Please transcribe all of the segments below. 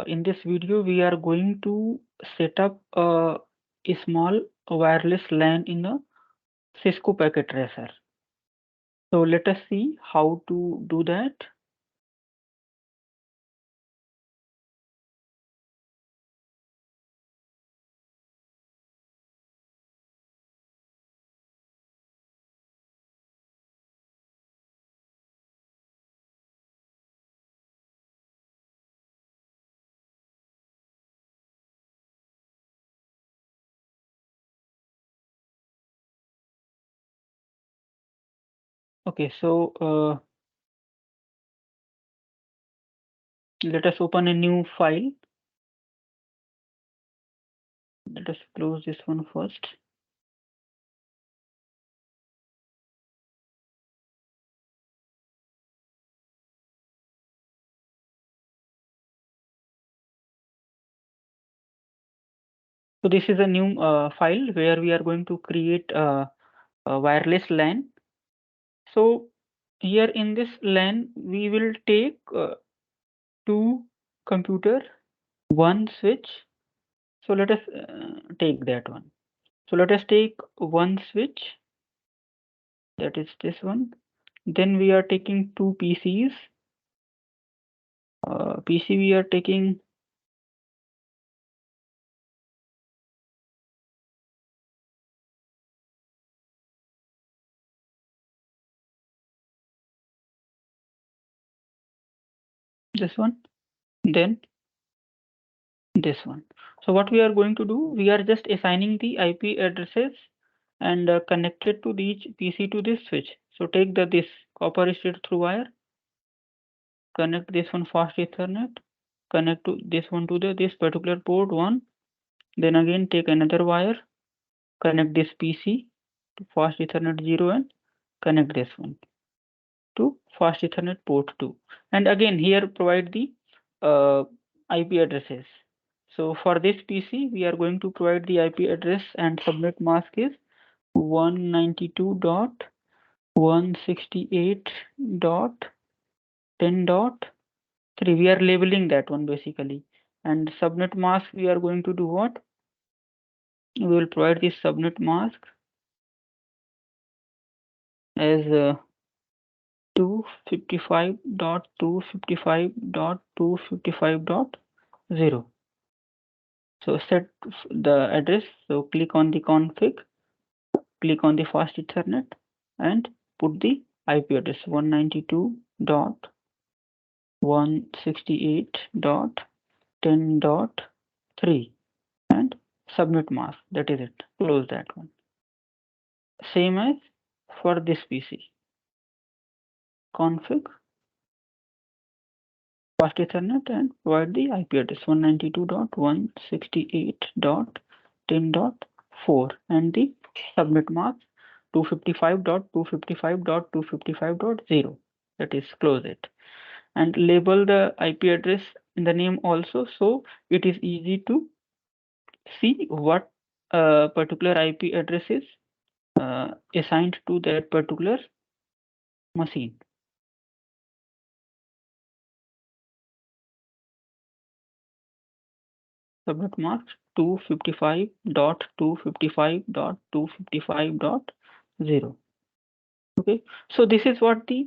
In this video, we are going to set up a small wireless LAN in a Cisco packet tracer. So let us see how to do that. Okay, so let us open a new file. Let us close this one first. So this is a new file where we are going to create a wireless LAN. So here in this LAN, we will take two computer, one switch. So let us take that one. So let us take one switch, that is this one. Then we are taking two PCs. PC we are taking this one, then this one. So what we are going to do, we are just assigning the IP addresses and connect it to each PC to this switch. So take this copper straight through wire, connect this one fast Ethernet, connect to this one to this particular port 1. Then again take another wire, connect this PC to fast Ethernet 0 and connect this one to fast Ethernet port 2. And again here provide the IP addresses. So for this PC, we are going to provide the IP address and subnet mask is 192.168.10.3. We are labeling that one basically. And subnet mask, we are going to do what? We will provide this subnet mask as 255.255.255.0. So set the address. So click on the config, click on the fast Ethernet and put the IP address 192.168.10.3 and submit mask. That is it. Close that one. Same as for this PC. Config fast Ethernet and provide the IP address 192.168.10.4 and the submit mask 255.255.255.0. That is close it and label the IP address in the name also, so it is easy to see what particular IP address is assigned to that particular machine. Submit mask 255.255.255.0. Okay, so this is what the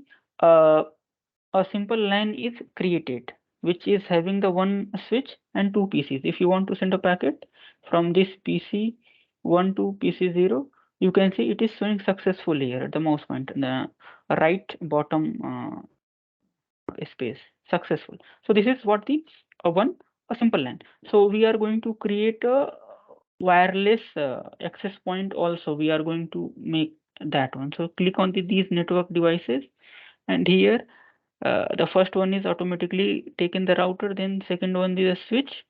a simple LAN is created, which is having the one switch and two PCs. If you want to send a packet from this PC 1 to PC 0, you can see it is showing successfully here at the mouse point in the right bottom space, successful. So this is what the a simple LAN. So we are going to create a wireless access point also. We are going to make that one. So click on these network devices and here the first one is automatically taken the router, then second one is a switch,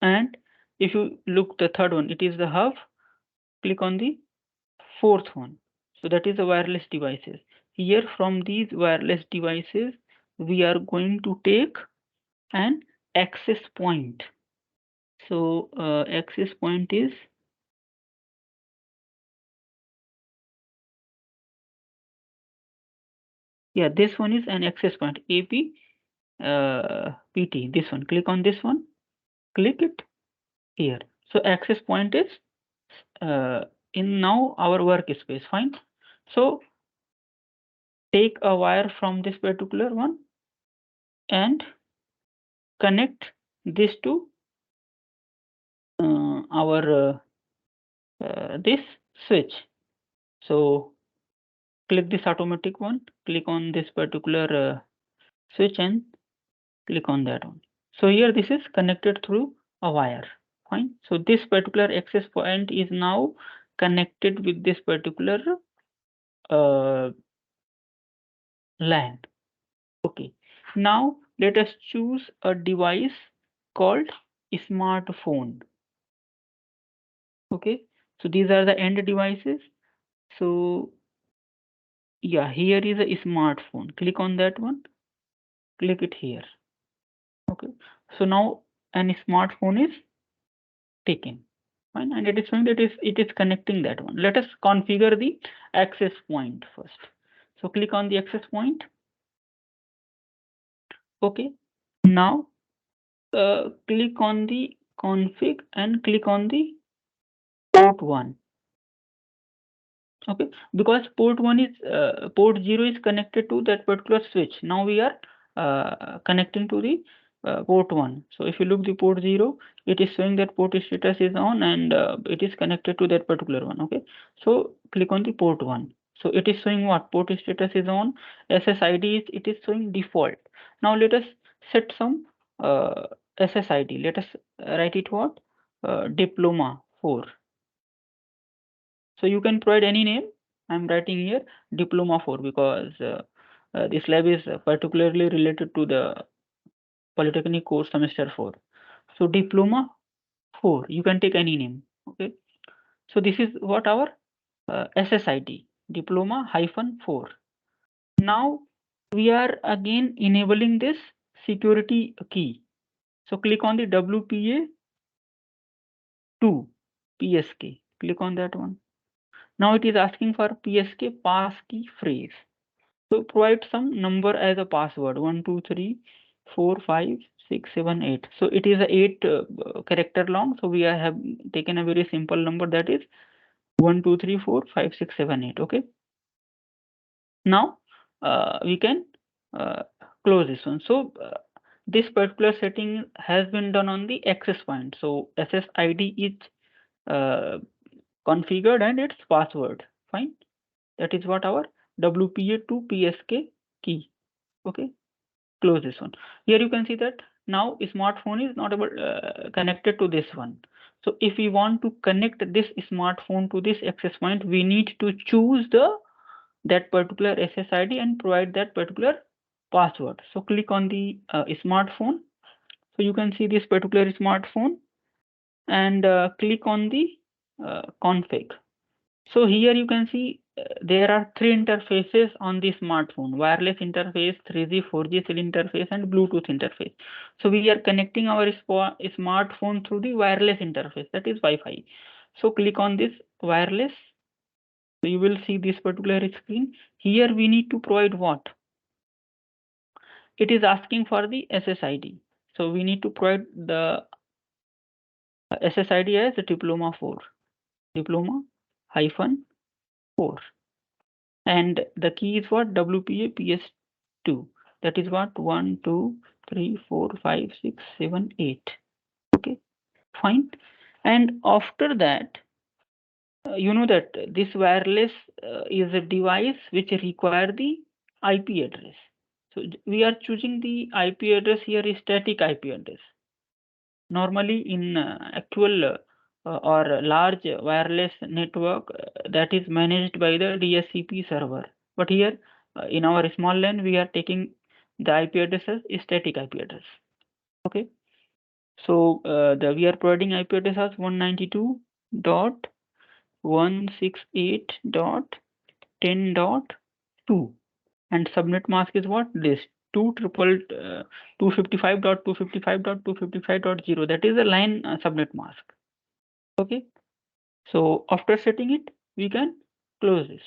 and if you look the third one, it is the hub. Click on the fourth one. So that is the wireless devices. Here from these wireless devices, we are going to take an access point. So access point is this one is an access point AP PT, this one. Click on this one. Click it here. So access point is in now our workspace. Fine. So take a wire from this particular one and connect this to our this switch. So click this automatic one, click on this particular switch and click on that one. So here this is connected through a wire. Fine. So this particular access point is now connected with this particular LAN. Okay. Now let us choose a device called smartphone. Okay. So these are the end devices. So yeah, here is a smartphone. Click on that one. Click it here. Okay. So now an smartphone is taken. Fine. And it is showing that it is connecting that one. Let us configure the access point first. So click on the access point. Okay. Now click on the config and click on the port 1. Okay, because port 0 is connected to that particular switch. Now we are connecting to the port 1. So if you look the port 0, it is showing that port status is on and it is connected to that particular one. Okay, so click on the port 1. So it is showing what port status is on. SSID is it is showing default. Now let us set some SSID. Let us write it what diploma 4. So you can provide any name. I'm writing here diploma 4 because this lab is particularly related to the polytechnic course semester 4. So diploma 4, you can take any name. Okay. So this is what our SSID diploma hyphen 4. Now we are again enabling this security key. So click on the WPA 2 PSK. Click on that one. Now it is asking for PSK pass key phrase. So provide some number as a password 1, 2, 3, 4, 5, 6, 7, 8. So it is a 8 character long. So we have taken a very simple number that is 1, 2, 3, 4, 5, 6, 7, 8. Okay. Now we can uh, close this one. So this particular setting has been done on the access point. So SSID is configured and its password. Fine. That is what our WPA2 PSK key. Okay, close this one. Here you can see that now smartphone is not able connected to this one. So if we want to connect this smartphone to this access point, we need to choose that particular SSID and provide that particular password. So click on the smartphone. So you can see this particular smartphone and click on the config. So here you can see there are 3 interfaces on the smartphone: wireless interface, 3G, 4G cell interface, and Bluetooth interface. So we are connecting our smartphone through the wireless interface, that is Wi-Fi. So click on this wireless. So you will see this particular screen. Here we need to provide what? It is asking for the SSID. So we need to provide the SSID as diploma 4, diploma hyphen 4. And the key is what? WPA PS2. That is what? 1, 2, 3, 4, 5, 6, 7, 8. Okay, fine. And after that, you know that this wireless is a device which require the IP address. So we are choosing the IP address here is static IP address. Normally in actual or large wireless network that is managed by the DSCP server. But here in our small LAN, we are taking the IP address as static IP address. Okay. So we are providing IP address as 192.168.10.2 and subnet mask is what? This 255.255.255.0. That is a line subnet mask. Okay. So after setting it, we can close this.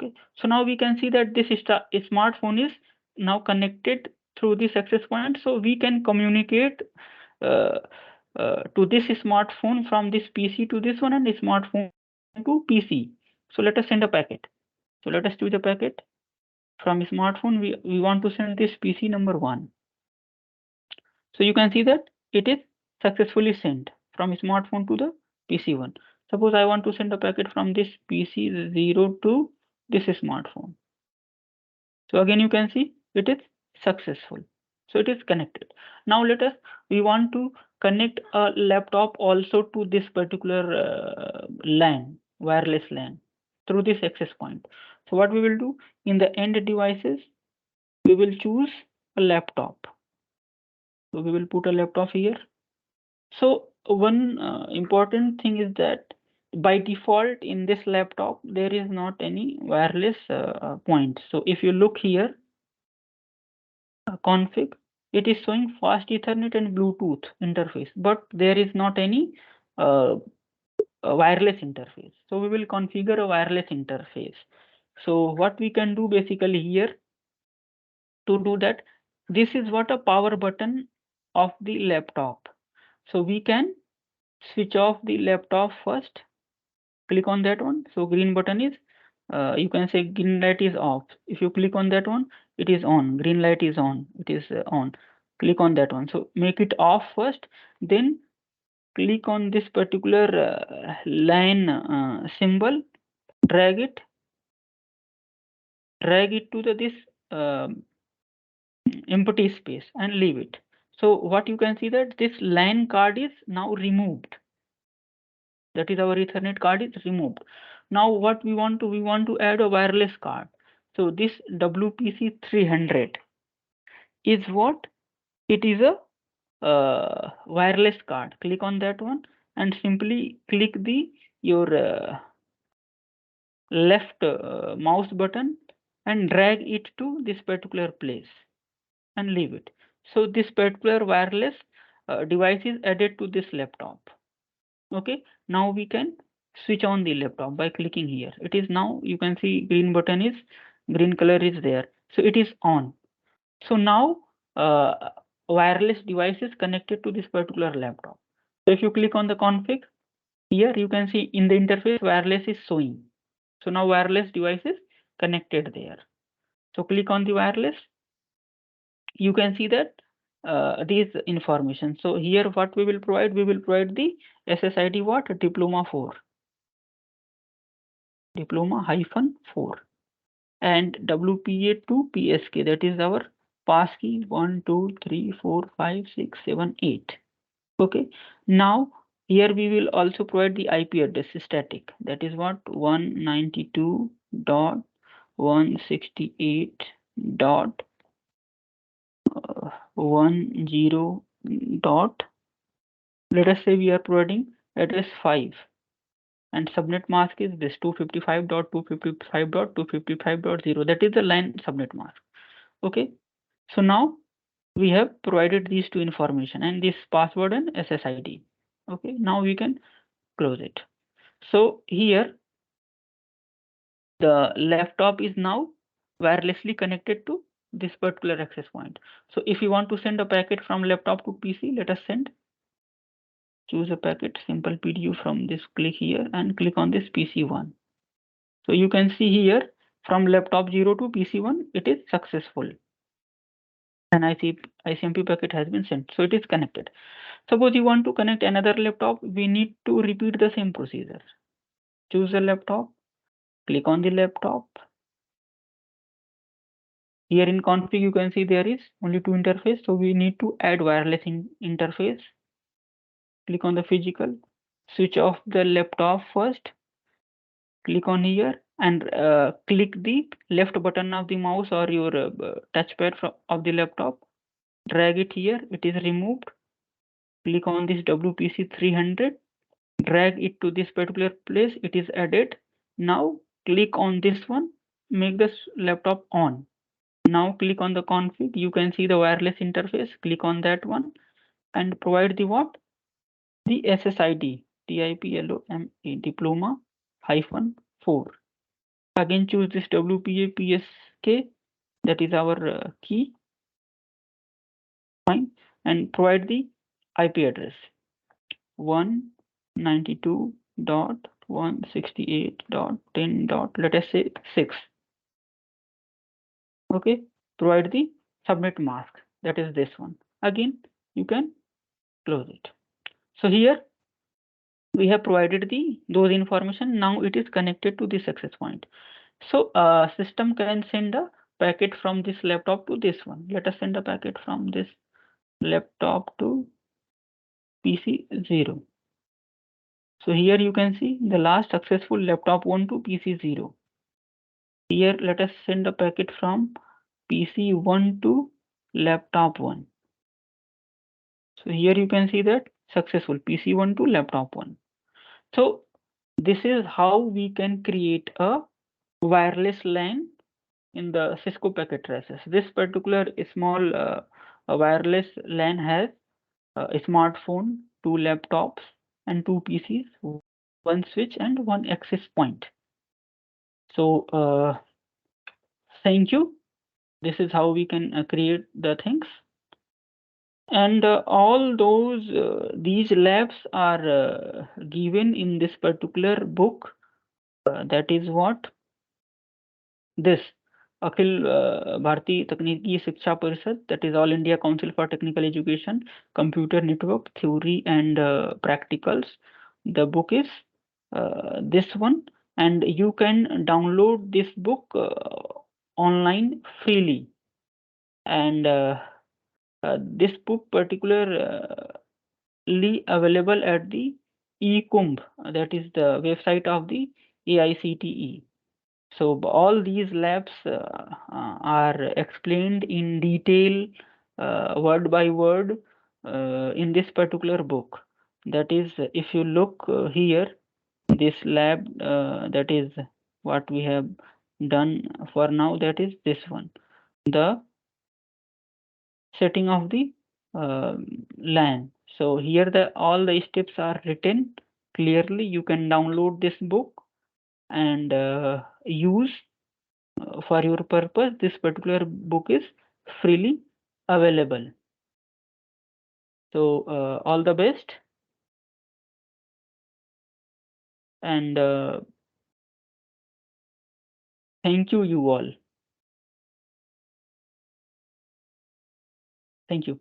Okay, so now we can see that this smartphone is now connected through this access point, so we can communicate uh, to this smartphone from this PC to this one, and smartphone to PC. So let us send a packet. So let us choose a packet from smartphone. We want to send this PC number 1. So you can see that it is successfully sent from smartphone to the PC 1. Suppose I want to send a packet from this PC 0 to this smartphone. So again you can see it is successful. So it is connected. Now we want to connect a laptop also to this particular LAN, wireless LAN, through this access point. So what we will do, in the end devices, we will choose a laptop. So we will put a laptop here. So one important thing is that by default in this laptop there is not any wireless point. So if you look here, config, it is showing fast Ethernet and Bluetooth interface, but there is not any uh, wireless interface. So we will configure a wireless interface. So what we can do basically here to do that, this is what a power button of the laptop. So we can switch off the laptop first. Click on that one. So green button is, you can say green light is off. If you click on that one, it is on. Green light is on. It is on. Click on that one. So make it off first. Then click on this particular line symbol. Drag it to this um empty space and leave it. So what you can see that this line card is now removed. That is, our Ethernet card is removed. Now what we want to add a wireless card. So this WPC 300 is what? It is a wireless card. Click on that one and simply click the your left mouse button and drag it to this particular place and leave it. So this particular wireless device is added to this laptop. Okay, now we can switch on the laptop by clicking here. It is now, you can see green button is, green color is there. So it is on. So now wireless device is connected to this particular laptop. So if you click on the config, here you can see in the interface wireless is showing. So now wireless device is connected there. So click on the wireless. You can see that these information. So here what we will provide the SSID what? Diploma 4. Diploma -4 and WPA2 PSK, that is our passkey 1 2 3 4 5 6 7 8. Okay, now here we will also provide the IP address static, that is what? 192.168.10. dot, let us say we are providing address 5 and subnet mask is this 255.255.255.0. that is the line subnet mask. Okay, so now we have provided these two information and this password and SSID. Okay, now we can close it. So here the laptop is now wirelessly connected to this particular access point. So if you want to send a packet from laptop to PC, let us send. Choose a packet, simple PDU from this, click here and click on this PC1. So you can see here from laptop 0 to PC1, it is successful. An ICMP packet has been sent. So it is connected. Suppose you want to connect another laptop, we need to repeat the same procedure. Choose a laptop, click on the laptop. Here in config, you can see there is only two interface. So we need to add wireless interface. Click on the physical, switch off the laptop first. Click on here and click the left button of the mouse or your touchpad of the laptop. Drag it here, it is removed. Click on this WPC 300, drag it to this particular place, it is added. Now click on this one, make this laptop on. Now click on the config, you can see the wireless interface, click on that one and provide the what? The SSID, DIPLOMA -4. Again, choose this WPA PSK, that is our key. Fine, and provide the IP address 192.168.10. Let us say 6. Okay, provide the submit mask, that is this one. Again, you can close it. So here we have provided those information. Now it is connected to the access point. So system can send a packet from this laptop to this one. Let us send a packet from this laptop to PC 0. So here you can see the last successful laptop 1 to PC 0. Here let us send a packet from PC 1 to laptop 1. So here you can see that successful PC 1 to laptop 1. So this is how we can create a wireless LAN in the Cisco packet traces. This particular small wireless LAN has a smartphone, 2 laptops, and 2 PCs, 1 switch, and 1 access point. So thank you. This is how we can create the things. And all these labs are given in this particular book. That is what this Akhil Bharati Takniki Shiksha Parishad, that is All India Council for Technical Education, Computer Network Theory and Practicals. The book is this one, and you can download this book online freely. And this book particularly available at the eKumbh, that is the website of the AICTE. So all these labs are explained in detail, word by word, in this particular book. That is, if you look here, this lab, that is what we have done for now, that is this one, the setting of the LAN. So here all the steps are written clearly. You can download this book and use for your purpose. This particular book is freely available. So all the best, and thank you all. Thank you.